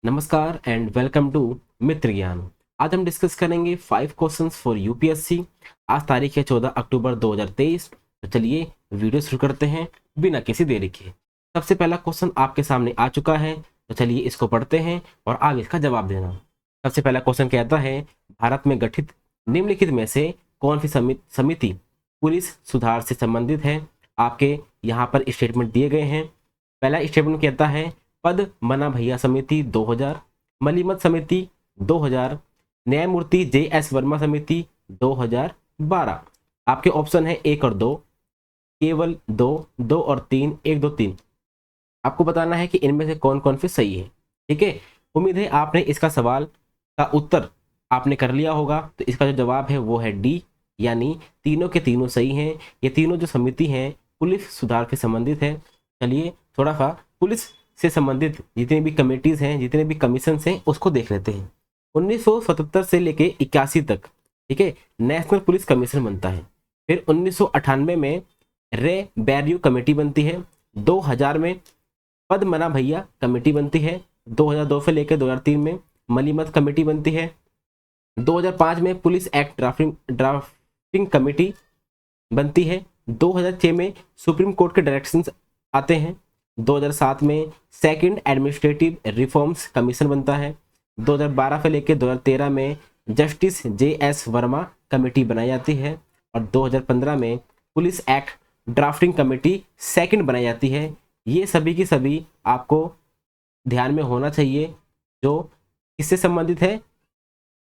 नमस्कार and welcome to मित्र ज्ञान। आज हम डिस्कस करेंगे 5 क्वेश्चंस फॉर यूपीएससी। आज तारीख है 14 अक्टूबर 2023। तो चलिए वीडियो शुरू करते हैं बिना किसी देरी के। सबसे पहला क्वेश्चन आपके सामने आ चुका है, तो चलिए इसको पढ़ते हैं और आप इसका जवाब देना। सबसे पहला क्वेश्चन कहता है, भारत में गठित निम्नलिखित में से कौन सी समिति पुलिस सुधार से संबंधित है। आपके यहाँ पर स्टेटमेंट दिए गए हैं। पहला स्टेटमेंट कहता है, पद मना भैया समिति 2000, मलीमत समिति 2000, न्यायमूर्ति JS वर्मा समिति 2012। आपके ऑप्शन है 1 और 2, केवल 2, 2 और 3, 1, 2, 3। आपको बताना है कि इनमें से कौन कौन से सही है। ठीक है, उम्मीद है आपने इसका सवाल का उत्तर आपने कर लिया होगा। तो इसका जो जवाब है वो है डी, यानी तीनों के तीनों सही हैं। ये तीनों जो समिति हैं पुलिस सुधार से संबंधित है। चलिए थोड़ा सा पुलिस से संबंधित जितनी भी कमेटीज हैं, जितने भी कमीशन हैं, उसको देख लेते हैं। 1977 से लेके 81 तक, ठीक है, नेशनल पुलिस कमीशन बनता है। फिर 1998 में रे बैरियो कमेटी बनती है। 2000 में पद मना भैया कमेटी बनती है। 2002 से लेकर 2003 में मलीमत कमेटी बनती है। 2005 में पुलिस एक्ट ड्राफ्टिंग कमेटी बनती है। 2006 में सुप्रीम कोर्ट के डायरेक्शंस आते हैं। 2007 में सेकंड एडमिनिस्ट्रेटिव रिफॉर्म्स कमीशन बनता है। 2012 से लेकर 2013 में जस्टिस JS वर्मा कमेटी बनाई जाती है। और 2015 में police act drafting committee second बनाई जाती है। ये सभी की सभी आपको ध्यान में होना चाहिए, जो किससे संबंधित है,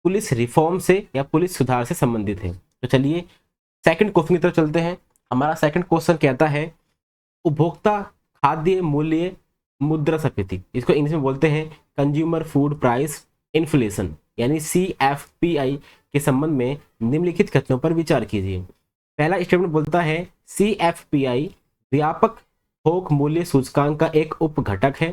पुलिस रिफॉर्म से या पुलिस सुधार से संबंधित है। तो चलिए सेकंड क्वेश्चन की तरफ चलते हैं। हमारा सेकंड क्वेश्चन कहता है, उपभोक्ता खाद्य मूल्य मुद्रास्फीति, इसको इंग्लिश में बोलते हैं कंज्यूमर फूड प्राइस इन्फ्लेशन, यानी CFPI के संबंध में निम्नलिखित कथनों पर विचार कीजिए। पहला स्टेटमेंट बोलता है, CFPI व्यापक थोक मूल्य सूचकांक का एक उप घटक है।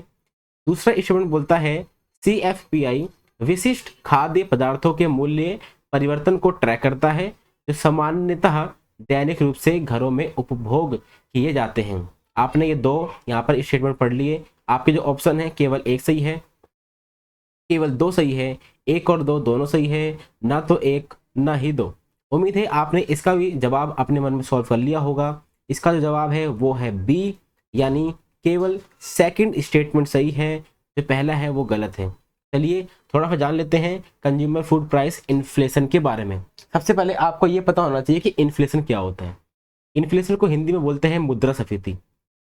दूसरा स्टेटमेंट बोलता है, CFPI विशिष्ट खाद्य पदार्थों के मूल्य परिवर्तन को ट्रैक करता है, जो सामान्यतः दैनिक रूप से घरों में उपभोग किए जाते हैं। आपने ये दो यहाँ पर स्टेटमेंट पढ़ लिए। आपके जो ऑप्शन है केवल एक सही है, केवल दो सही है, एक और दो दोनों सही है, ना तो एक ना ही दो। उम्मीद है आपने इसका भी जवाब अपने मन में सॉल्व कर लिया होगा। इसका जो जवाब है वो है बी, यानी केवल सेकंड स्टेटमेंट सही है, जो पहला है वो गलत है। चलिए थोड़ा सा जान लेते हैं कंज्यूमर फूड प्राइस इन्फ्लेशन के बारे में। सबसे पहले आपको ये पता होना चाहिए कि इन्फ्लेशन क्या होता है। इन्फ्लेशन को हिंदी में बोलते हैं मुद्रास्फीति।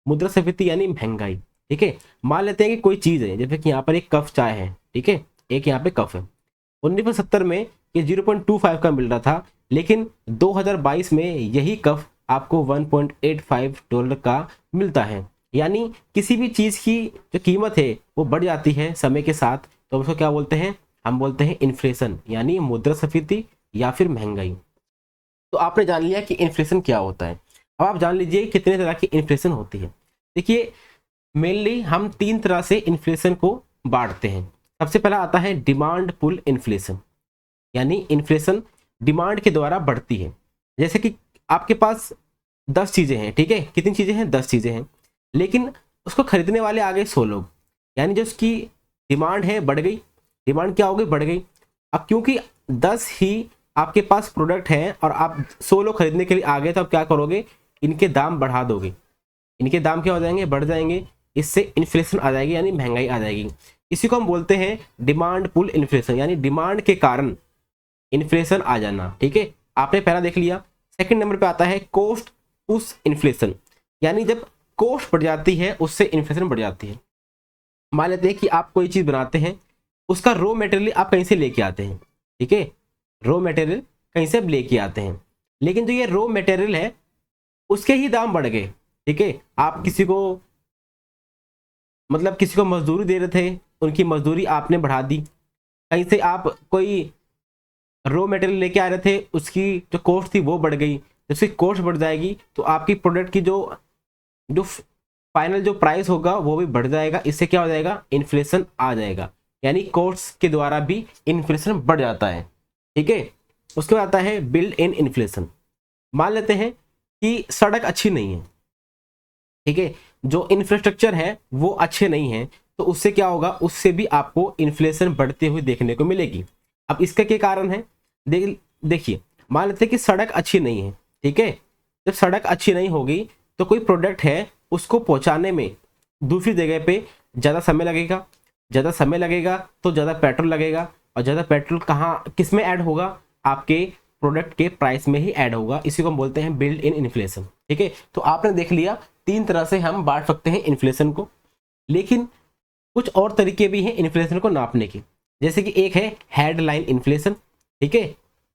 मुद्रास्फीति यानी महंगाई। ठीक है, मान लेते हैं कि कोई चीज है, जैसे कि यहाँ पर एक कप चाय है, ठीक है, एक यहाँ पे कप है। 1970 में ये 0.25 का मिल रहा था, लेकिन 2022 में यही कप आपको $1.85 का मिलता है। यानी किसी भी चीज की जो कीमत है वो बढ़ जाती है समय के साथ, तो उसको क्या बोलते हैं, हम बोलते हैं इन्फ्लेशन, यानी मुद्रास्फीति या फिर महंगाई। तो आपने जान लिया कि इन्फ्लेशन क्या होता है। अब आप जान लीजिए कितने तरह की इन्फ्लेशन होती है। देखिए मेनली हम 3 तरह से इन्फ्लेशन को बांटते हैं। सबसे पहला आता है डिमांड पुल इन्फ्लेशन, यानी इन्फ्लेशन डिमांड के द्वारा बढ़ती है। जैसे कि आपके पास 10 चीजें हैं, ठीक है, कितनी चीजें हैं, 10 चीजें हैं, लेकिन उसको खरीदने वाले आ गए 100 लोग, यानी जो उसकी डिमांड है बढ़ गई। डिमांड क्या हो गई, बढ़ गई। अब क्योंकि 10 ही आपके पास प्रोडक्ट है और आप 100 लोग खरीदने के लिए आ गए, तो आप क्या करोगे, इनके दाम बढ़ा दोगे। इनके दाम क्या हो जाएंगे, बढ़ जाएंगे। इससे इन्फ्लेशन आ जाएगी, यानी महंगाई आ जाएगी। इसी को हम बोलते हैं डिमांड पुल इन्फ्लेशन, यानी डिमांड के कारण इन्फ्लेशन आ जाना। ठीक है, आपने पहला देख लिया। सेकंड नंबर पे आता है कॉस्ट पुश इन्फ्लेशन, यानी जब कॉस्ट बढ़ जाती है उससे इन्फ्लेशन बढ़ जाती है। मान लेते हैं कि आप कोई चीज बनाते हैं, उसका रॉ मटेरियल आप कहीं से लेके आते हैं, ठीक है, रॉ मटेरियल कहीं से लेके आते हैं, लेकिन जो ये रॉ मटेरियल है उसके ही दाम बढ़ गए। ठीक है, आप किसी को किसी को मजदूरी दे रहे थे, उनकी मजदूरी आपने बढ़ा दी। कहीं से आप कोई रॉ मटेरियल लेके आ रहे थे, उसकी जो कॉस्ट थी वो बढ़ गई। उसकी कॉस्ट बढ़ जाएगी तो आपकी प्रोडक्ट की जो जो फाइनल जो प्राइस होगा वो भी बढ़ जाएगा। इससे क्या हो जाएगा, इन्फ्लेशन आ जाएगा, यानी कॉस्ट के द्वारा भी इन्फ्लेशन बढ़ जाता है। ठीक है, उसके बाद आता है बिल्ड इन इन्फ्लेशन। मान लेते हैं कि सड़क अच्छी नहीं है, ठीक है, जो इंफ्रास्ट्रक्चर है वो अच्छे नहीं है, तो उससे क्या होगा, उससे भी आपको इन्फ्लेशन बढ़ते हुए देखने को मिलेगी। अब इसका क्या कारण है, देखिए मान लेते हैं कि सड़क अच्छी नहीं है, ठीक है। जब सड़क अच्छी नहीं होगी तो कोई प्रोडक्ट है उसको पहुंचाने में दूसरी जगह पे ज़्यादा समय लगेगा, ज़्यादा समय लगेगा तो ज़्यादा पेट्रोल लगेगा, और ज़्यादा पेट्रोल कहाँ किस में ऐड होगा, आपके प्रोडक्ट के प्राइस में ही ऐड होगा। इसी को हम बोलते हैं बिल्ड इन इन्फ्लेशन, ठीक है। तो आपने देख लिया तीन तरह से हम बांट सकते हैं इन्फ्लेशन को, लेकिन कुछ और तरीके भी हैं इन्फ्लेशन को नापने के। जैसे कि एक है हेडलाइन इन्फ्लेशन, ठीक है।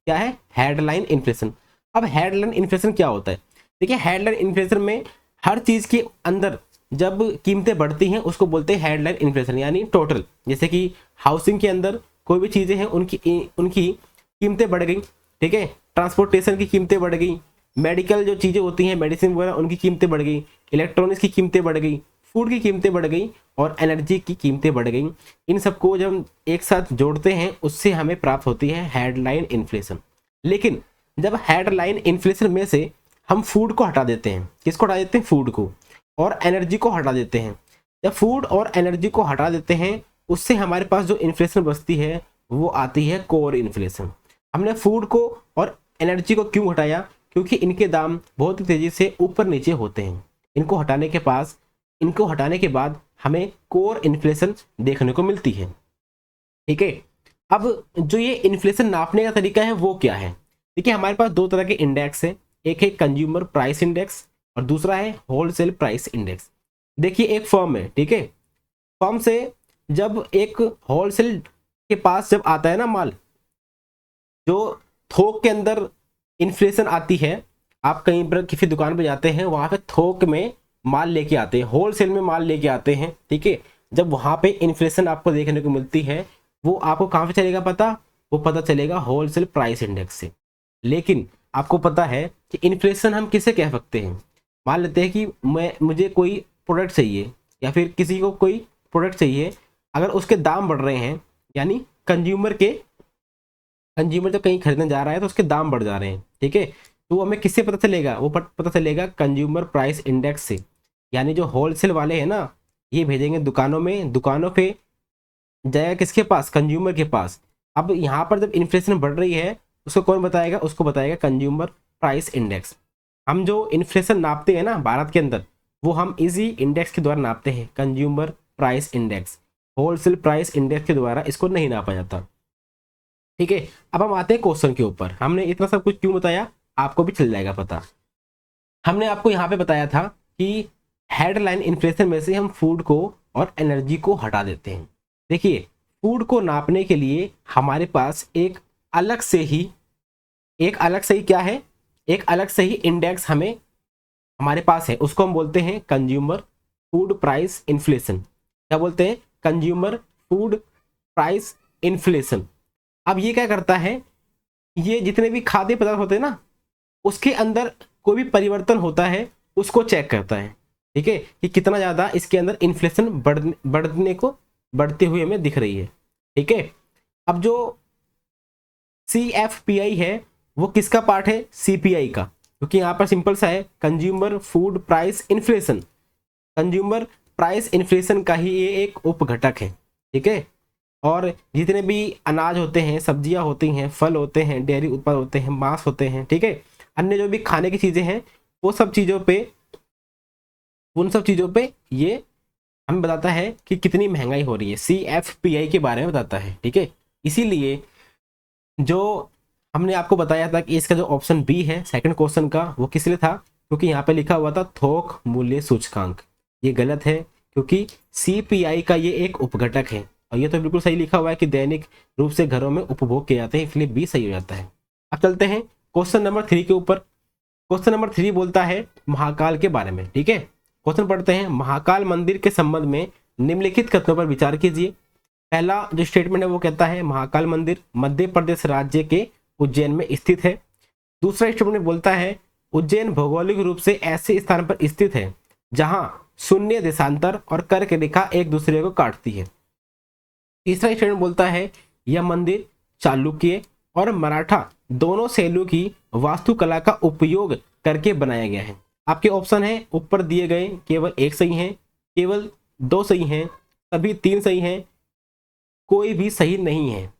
क्या है, हेडलाइन इन्फ्लेशन। अब हेडलाइन इन्फ्लेशन क्या होता है, देखिए हेडलाइन इन्फ्लेशन में हर चीज़ के अंदर जब कीमतें बढ़ती हैं उसको बोलते हैं हेडलाइन इन्फ्लेशन, यानी टोटल। जैसे कि हाउसिंग के अंदर कोई भी चीज़ें हैं उनकी कीमतें बढ़ गई, ठीक है। ट्रांसपोर्टेशन की कीमतें बढ़ गई, मेडिकल जो चीज़ें होती हैं मेडिसिन वगैरह उनकी कीमतें बढ़ गई, इलेक्ट्रॉनिक्स की कीमतें बढ़ गई, फूड की कीमतें बढ़ गई और एनर्जी की कीमतें बढ़ गई। इन सबको जब हम एक साथ जोड़ते हैं उससे हमें प्राप्त होती है हेडलाइन इन्फ्लेशन। लेकिन जब हेडलाइन इन्फ्लेशन में से हम फूड को हटा देते हैं, किसको हटा देते हैं, फूड को, और एनर्जी को हटा देते हैं। जब फूड और एनर्जी को हटा देते हैं उससे हमारे पास जो इन्फ्लेशन बचती है वो आती है कोर इन्फ्लेशन। हमने फूड को और एनर्जी को क्यों हटाया, क्योंकि इनके दाम बहुत ही तेजी से ऊपर नीचे होते हैं। इनको हटाने के बाद हमें कोर इन्फ्लेशन देखने को मिलती है, ठीक है। अब जो ये इन्फ्लेशन नापने का तरीका है वो क्या है, देखिए हमारे पास दो तरह के इंडेक्स हैं, एक है कंज्यूमर प्राइस इंडेक्स और दूसरा है होलसेल प्राइस इंडेक्स। देखिए एक फर्म है, ठीक है, फर्म से जब एक होलसेल के पास जब आता है ना माल, जो थोक के अंदर इन्फ्लेशन आती है, आप कहीं पर किसी दुकान पर जाते हैं वहां पे थोक में माल लेके आते हैं, होलसेल में माल लेके आते हैं, ठीक है। जब वहां पे इन्फ्लेशन आपको देखने को मिलती है वो आपको कहां पे चलेगा पता, वो पता चलेगा होलसेल प्राइस इंडेक्स से। लेकिन आपको पता है कि इन्फ्लेशन हम किसे कह सकते हैं, मान लेते हैं कि मुझे कोई प्रोडक्ट चाहिए या फिर किसी को कोई प्रोडक्ट चाहिए, अगर उसके दाम बढ़ रहे हैं यानी कंज्यूमर जब कहीं खरीदने जा रहा है तो उसके दाम बढ़ जा रहे हैं, ठीक है। तो हमें किससे पता चलेगा, वो पता चलेगा कंज्यूमर प्राइस इंडेक्स से। यानी जो होलसेल वाले हैं ना, ये भेजेंगे दुकानों में, दुकानों पे जाएगा किसके पास, कंज्यूमर के पास। अब यहाँ पर जब इन्फ्लेशन बढ़ रही है उसको कौन बताएगा, उसको बताएगा कंज्यूमर प्राइस इंडेक्स। हम जो इन्फ्लेशन नापते हैं ना भारत के अंदर, वो हम इसी इंडेक्स के द्वारा नापते हैं, consumer price index. Wholesale price index के द्वारा इसको नहीं नापा जाता, ठीक है। अब हम आते हैं क्वेश्चन के ऊपर। हमने इतना सब कुछ क्यों बताया, आपको भी चल जाएगा पता। हमने आपको यहाँ पे बताया था कि हेडलाइन इन्फ्लेशन में से हम फूड को और एनर्जी को हटा देते हैं। देखिए फूड को नापने के लिए हमारे पास एक अलग से ही क्या है, एक अलग से ही इंडेक्स हमारे पास है, उसको हम बोलते हैं कंज्यूमर फूड प्राइस इन्फ्लेशन। क्या बोलते हैं, कंज्यूमर फूड प्राइस इन्फ्लेशन। अब ये क्या करता है, ये जितने भी खाद्य पदार्थ होते हैं ना उसके अंदर कोई भी परिवर्तन होता है उसको चेक करता है, ठीक है, कि कितना ज़्यादा इसके अंदर इन्फ्लेशन बढ़ते हुए हमें दिख रही है, ठीक है। अब जो CFPI है वो किसका पार्ट है, CPI का, क्योंकि यहाँ पर सिंपल सा है, consumer food price inflation, consumer price inflation का ही ये एक उपघटक है, ठीक है। और जितने भी अनाज होते हैं, सब्जियां होती हैं, फल होते हैं, डेयरी उत्पाद होते हैं, मांस होते हैं, ठीक है, अन्य जो भी खाने की चीज़ें हैं वो सब चीज़ों पे, उन सब चीज़ों पे ये हमें बताता है कि कितनी महंगाई हो रही है, CFPI के बारे में बताता है, ठीक है। इसीलिए जो हमने आपको बताया था कि इसका जो ऑप्शन बी है सेकंड क्वेश्चन का, वो किस लिए था, क्योंकि यहाँ पे लिखा हुआ था थोक मूल्य सूचकांक। ये गलत है क्योंकि CPI का ये एक उपघटक है, और ये तो बिल्कुल सही लिखा हुआ है कि दैनिक रूप से घरों में उपभोग किए जाते हैं, इसलिए बी सही हो जाता है। अब चलते हैं क्वेश्चन नंबर 3 के ऊपर। क्वेश्चन नंबर 3 बोलता है महाकाल के बारे में, ठीक है। क्वेश्चन पढ़ते हैं, महाकाल मंदिर के संबंध में निम्नलिखित कथनों पर विचार कीजिए। पहला जो स्टेटमेंट है वो कहता है महाकाल मंदिर मध्य प्रदेश राज्य के उज्जैन में स्थित है। दूसरा स्टेटमेंट बोलता है उज्जैन भौगोलिक रूप से ऐसे स्थान पर स्थित है जहां शून्य देशांतर और कर्क रेखा एक दूसरे को काटती है। तीसरा स्टेटमेंट बोलता है यह मंदिर चालुक्य और मराठा दोनों शैलियों की वास्तुकला का उपयोग करके बनाया गया है। आपके ऑप्शन है ऊपर दिए गए केवल एक सही है, केवल दो सही हैं, सभी 3 सही हैं, कोई भी सही नहीं है।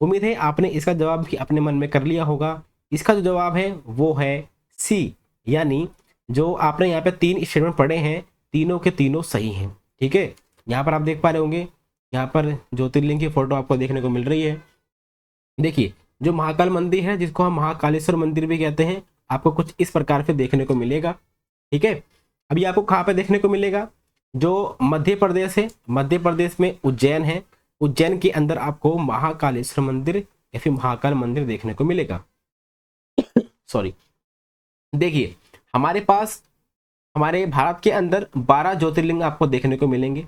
उम्मीद है आपने इसका जवाब भी अपने मन में कर लिया होगा। इसका जो जवाब है वो है सी, यानी जो आपने यहाँ पे 3 स्टेटमेंट पढ़े हैं, तीनों के तीनों सही हैं। ठीक है, यहाँ पर आप देख पा रहे होंगे, यहाँ पर ज्योतिर्लिंग की फोटो आपको देखने को मिल रही है। देखिए, जो महाकाल मंदिर है, जिसको हम महाकालेश्वर मंदिर भी कहते हैं, आपको कुछ इस प्रकार से देखने को मिलेगा। ठीक है, अभी आपको कहाँ पे देखने को मिलेगा? जो मध्य प्रदेश है, मध्य प्रदेश में उज्जैन है, उज्जैन के अंदर आपको महाकालेश्वर मंदिर या फिर महाकाल मंदिर देखने को मिलेगा। सॉरी, देखिए हमारे पास, हमारे भारत के अंदर 12 ज्योतिर्लिंग आपको देखने को मिलेंगे।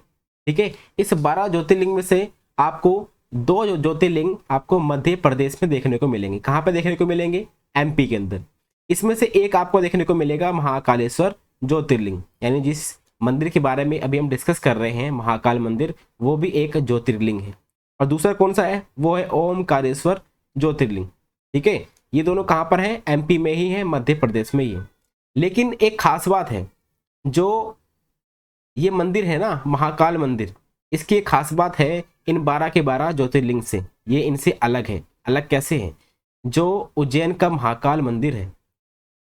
ठीक है, इस 12 ज्योतिर्लिंग में से आपको 2 ज्योतिर्लिंग आपको मध्य प्रदेश में देखने को मिलेंगे। कहाँ पे देखने को मिलेंगे? एमपी के अंदर। इसमें से एक आपको देखने को मिलेगा महाकालेश्वर ज्योतिर्लिंग, यानी जिस मंदिर के बारे में अभी हम डिस्कस कर रहे हैं, महाकाल मंदिर, वो भी एक ज्योतिर्लिंग है। और दूसरा कौन सा है? वो है ओमकारेश्वर ज्योतिर्लिंग। ठीक है, ये दोनों कहाँ पर है? एमपी में ही है, मध्य प्रदेश में ही है। लेकिन एक खास बात है, जो ये मंदिर है ना, महाकाल मंदिर, इसकी एक खास बात है, इन 12 के 12 ज्योतिर्लिंग से ये इनसे अलग है। अलग कैसे है? जो उज्जैन का महाकाल मंदिर है,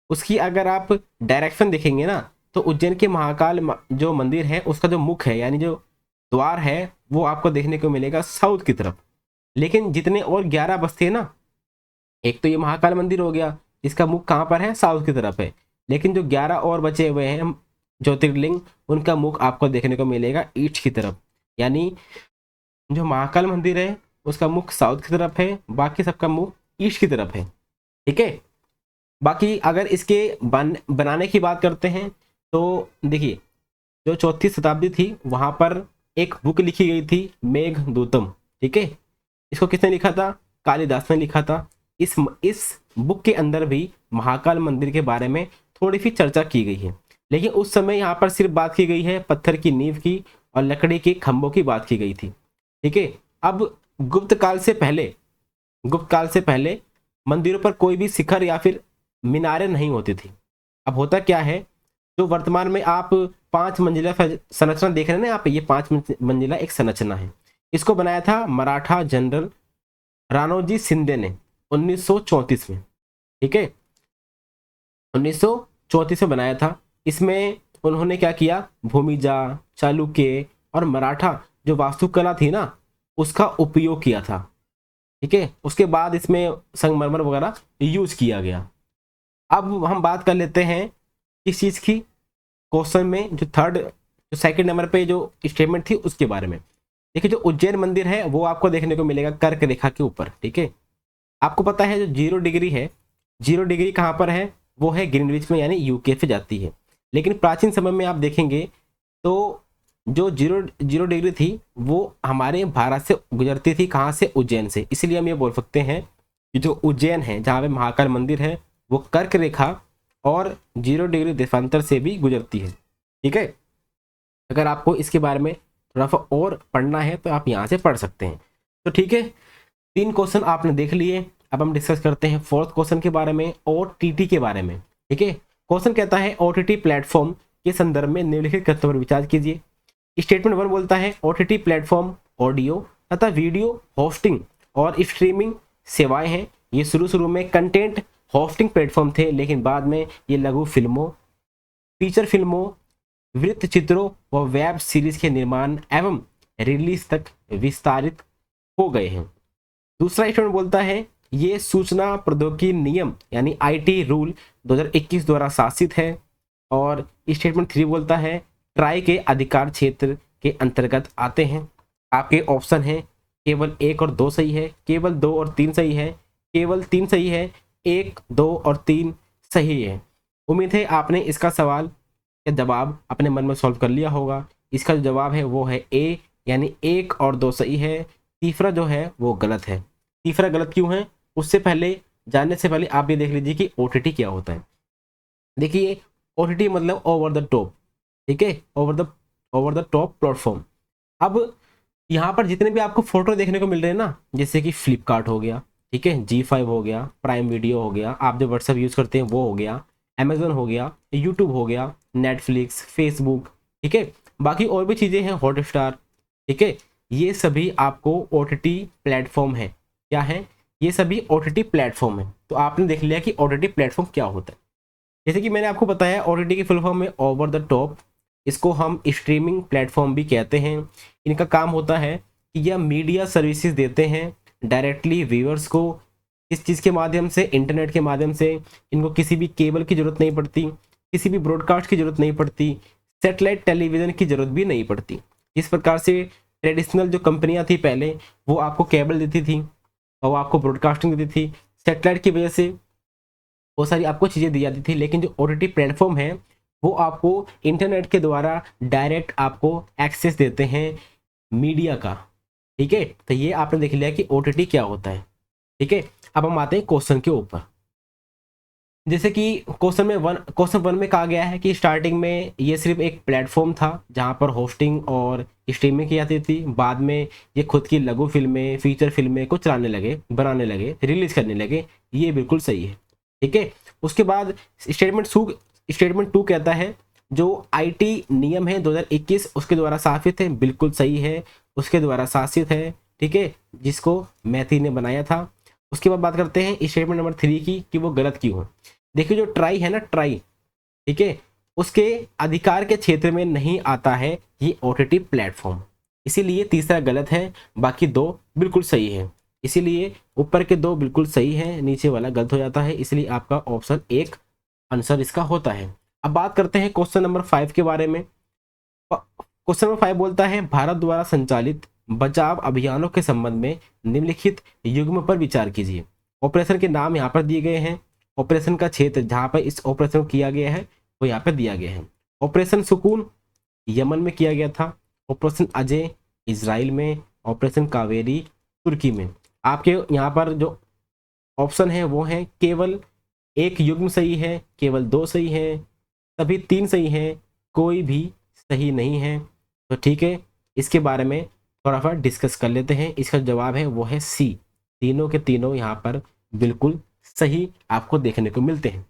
उसकी अगर आप डायरेक्शन देखेंगे ना, तो उज्जैन के महाकाल जो मंदिर है, उसका जो मुख है, यानी जो द्वार है, वो आपको देखने को मिलेगा साउथ की तरफ। लेकिन जितने और 11 बसते हैं ना, एक तो ये महाकाल मंदिर हो गया, इसका मुख कहाँ पर है? साउथ की तरफ है। लेकिन जो 11 और बचे हुए हैं ज्योतिर्लिंग, उनका मुख आपको देखने को मिलेगा ईस्ट की तरफ। यानी जो महाकाल मंदिर है, उसका मुख साउथ की तरफ है, बाकी सबका मुख ईस्ट की तरफ है। ठीक है, बाकी अगर इसके बनाने की बात करते हैं, तो देखिए, जो 4वीं शताब्दी थी, वहां पर एक बुक लिखी गई थी, मेघदूतम। ठीक है, इसको किसने लिखा था? कालिदास ने लिखा था। इस बुक के अंदर भी महाकाल मंदिर के बारे में थोड़ी सी चर्चा की गई है। लेकिन उस समय यहाँ पर सिर्फ बात की गई है पत्थर की नींव की और लकड़ी के खंभों की बात की गई थी। ठीक है, अब गुप्त काल से पहले, गुप्त काल से पहले मंदिरों पर कोई भी शिखर या फिर मीनारें नहीं होती थी। अब होता क्या है, जो वर्तमान में आप 5 मंजिला संरचना देख रहे हैं ना, यहाँ पे ये 5 मंजिला एक संरचना है। इसको बनाया था मराठा जनरल राणोजी शिंदे ने 1934 में। ठीक है, 1934 में बनाया था। इसमें उन्होंने क्या किया? भूमिजा, चालुक्य और मराठा जो वास्तुकला थी ना, उसका उपयोग किया था। ठीक है, उसके बाद इसमें संगमरमर वगैरह यूज किया गया। अब हम बात कर लेते हैं किस चीज की, क्वेश्चन में जो सेकंड नंबर पे जो स्टेटमेंट थी उसके बारे में। देखिए, जो उज्जैन मंदिर है वो आपको देखने को मिलेगा कर्क रेखा के ऊपर। ठीक है, आपको पता है जो 0 डिग्री है, 0 डिग्री कहाँ पर है? वो है ग्रीनविच में, यानी यूके पे जाती है। लेकिन प्राचीन समय में आप देखेंगे तो जो 0 डिग्री थी, वो हमारे भारत से गुजरती थी। कहाँ से? उज्जैन से। इसलिए हम ये बोल सकते हैं कि जो उज्जैन है, जहाँ पे महाकाल मंदिर है, वो कर्क रेखा और 0 डिग्री देशांतर से भी गुजरती है। ठीक है, अगर आपको इसके बारे में थोड़ा सा और पढ़ना है तो आप यहाँ से पढ़ सकते हैं। तो ठीक है, 3 क्वेश्चन आपने देख लिए। अब हम डिस्कस करते हैं 4th क्वेश्चन के बारे में, OTT के बारे में। ठीक है, क्वेश्चन कहता है OTT प्लेटफॉर्म के संदर्भ में निम्नलिखित कथनों पर विचार कीजिए। स्टेटमेंट 1 बोलता है OTT प्लेटफॉर्म ऑडियो तथा वीडियो होस्टिंग और स्ट्रीमिंग सेवाएं हैं। ये शुरू में कंटेंट होस्टिंग प्लेटफॉर्म थे, लेकिन बाद में ये लघु फिल्मों, फीचर फिल्मों, वृत्त चित्रों व वेब सीरीज के निर्माण एवं रिलीज तक विस्तारित हो गए हैं। दूसरा स्टेटमेंट बोलता है ये सूचना प्रौद्योगिकी नियम यानी IT रूल 2021 द्वारा शासित है। और स्टेटमेंट 3 बोलता है ट्राई के अधिकार क्षेत्र के अंतर्गत आते हैं। आपके ऑप्शन हैं केवल 1 और 2 सही है, केवल 2 और 3 सही है, केवल 3 सही है, 1, 2 और 3 सही है। उम्मीद है आपने इसका सवाल का जवाब अपने मन में सॉल्व कर लिया होगा। इसका जो जवाब है वो है A, यानी 1 और 2 सही है। तीसरा जो है वो गलत है। तीसरा गलत क्यों है, उससे पहले जानने से पहले आप ये देख लीजिए कि OTT क्या होता है। देखिए, OTT मतलब ओवर द टॉप। ठीक है, ओवर द टॉप प्लेटफॉर्म। अब यहाँ पर जितने भी आपको फोटो देखने को मिल रहे हैं ना, जैसे कि फ्लिपकार्ट हो गया, ठीक है, G5 हो गया, प्राइम वीडियो हो गया, आप जो व्हाट्सएप यूज़ करते हैं वो हो गया, अमेजोन हो गया, यूट्यूब हो गया, नेटफ्लिक्स, फेसबुक, ठीक है, बाकी और भी चीज़ें हैं, हॉटस्टार, ठीक है, ये सभी आपको OTT प्लेटफॉर्म है। क्या है? ये सभी OTT प्लेटफॉर्म है। तो आपने देख लिया कि OTT प्लेटफॉर्म क्या होता है। जैसे कि मैंने आपको बताया, OTT की फुल फॉर्म है ओवर द टॉप। इसको हम स्ट्रीमिंग प्लेटफॉर्म भी कहते हैं। इनका काम होता है कि यह मीडिया सर्विसेज देते हैं डायरेक्टली व्यूअर्स को। इस चीज़ के माध्यम से, इंटरनेट के माध्यम से, इनको किसी भी केबल की ज़रूरत नहीं पड़ती, किसी भी ब्रॉडकास्ट की ज़रूरत नहीं पड़ती, सेटेलाइट टेलीविज़न की ज़रूरत भी नहीं पड़ती। इस प्रकार से ट्रेडिशनल जो कंपनियां थी पहले, वो आपको केबल देती थी और वो आपको ब्रॉडकास्टिंग देती थी। सेटेलाइट की वजह से बहुत सारी आपको चीज़ें दी जाती थी, लेकिन जो OTT प्लेटफॉर्म है वो आपको इंटरनेट के द्वारा डायरेक्ट आपको एक्सेस देते हैं मीडिया का। ठीक है, तो ये आपने देख लिया कि OTT क्या होता है। ठीक है, अब हम आते हैं क्वेश्चन के ऊपर। जैसे कि क्वेश्चन 1 में कहा गया है कि स्टार्टिंग में ये सिर्फ एक प्लेटफॉर्म था जहाँ पर होस्टिंग और स्ट्रीमिंग की जाती थी। बाद में ये खुद की लघु फिल्में, फीचर फिल्में को चलाने लगे, बनाने लगे, रिलीज करने लगे। ये बिल्कुल सही है। ठीक है, उसके बाद स्टेटमेंट 2 कहता है जो IT नियम है 2021 उसके द्वारा शासित है। बिल्कुल सही है, उसके द्वारा शासित है। ठीक है, जिसको मैथी ने बनाया था। उसके बाद बात करते हैं स्टेटमेंट नंबर 3 की कि वो गलत क्यों है। देखिए, जो ट्राई है ना, ट्राई, ठीक है, उसके अधिकार के क्षेत्र में नहीं आता है ये OTT प्लेटफॉर्म, इसीलिए तीसरा गलत है। बाकी 2 बिल्कुल सही है। इसीलिए ऊपर के 2 बिल्कुल सही है, नीचे वाला गलत हो जाता है। इसलिए आपका ऑप्शन 1 आंसर इसका होता है। अब बात करते हैं क्वेश्चन नंबर 5 के बारे में। क्वेश्चन नंबर 5 बोलता है भारत द्वारा संचालित बचाव अभियानों के संबंध में निम्नलिखित युग्म पर विचार कीजिए। ऑपरेशन के नाम यहाँ पर दिए गए हैं। ऑपरेशन का क्षेत्र जहाँ पर इस ऑपरेशन को किया गया है वो यहाँ पर दिया गया है। ऑपरेशन सुकून यमन में किया गया था। ऑपरेशन अजय इजराइल में। ऑपरेशन कावेरी तुर्की में। आपके यहाँ पर जो ऑप्शन है वो है केवल एक युग्म सही है, केवल 2 सही है, सभी 3 सही है, कोई भी सही नहीं है। तो ठीक है, इसके बारे में थोड़ा सा डिस्कस कर लेते हैं। इसका जवाब है वो है C। तीनों के तीनों यहाँ पर बिल्कुल सही आपको देखने को मिलते हैं।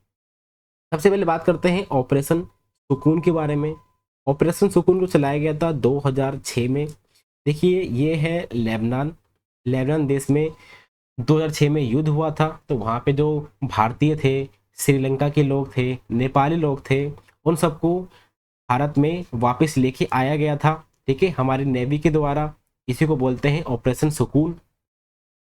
सबसे पहले बात करते हैं ऑपरेशन सुकून के बारे में। ऑपरेशन सुकून को चलाया गया था 2006 में। देखिए, ये है लेबनान देश में 2006 में युद्ध हुआ था। तो वहाँ पे जो भारतीय थे, श्रीलंका के लोग थे, नेपाली लोग थे, उन सबको भारत में वापस लेके आया गया था। ठीक है, हमारी नेवी के द्वारा। इसी को बोलते हैं ऑपरेशन सुकून।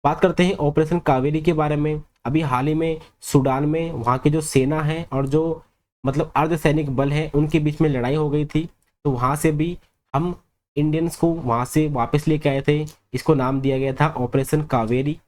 बात करते हैं ऑपरेशन कावेरी के बारे में। अभी हाल ही में सूडान में वहाँ की जो सेना है और जो मतलब अर्धसैनिक बल है उनके बीच में लड़ाई हो गई थी। तो वहाँ से भी हम इंडियंस को वहाँ से वापस लेके आए थे। इसको नाम दिया गया था ऑपरेशन कावेरी।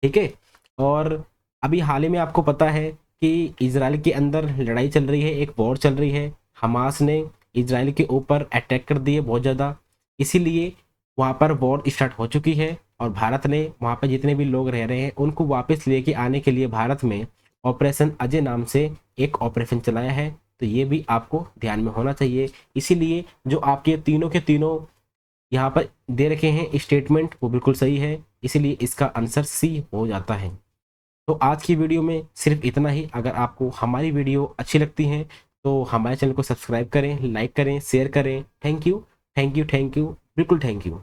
ठीक है, और अभी हाल ही में आपको पता है कि इजराइल के अंदर लड़ाई चल रही है, एक वॉर चल रही है। हमास ने इजराइल के ऊपर अटैक कर दिए बहुत ज़्यादा, इसीलिए वहाँ पर वॉर स्टार्ट हो चुकी है। और भारत ने वहाँ पर जितने भी लोग रह रहे हैं उनको वापस लेके आने के लिए भारत में ऑपरेशन अजय नाम से एक ऑपरेशन चलाया है। तो ये भी आपको ध्यान में होना चाहिए। इसीलिए जो आपके तीनों के तीनों यहाँ पर दे रखे हैं स्टेटमेंट वो बिल्कुल सही है। इसीलिए इसका आंसर C हो जाता है। तो आज की वीडियो में सिर्फ इतना ही। अगर आपको हमारी वीडियो अच्छी लगती है तो हमारे चैनल को सब्सक्राइब करें, लाइक करें, शेयर करें। Thank you, thank you, thank you, बिल्कुल थैंक यू।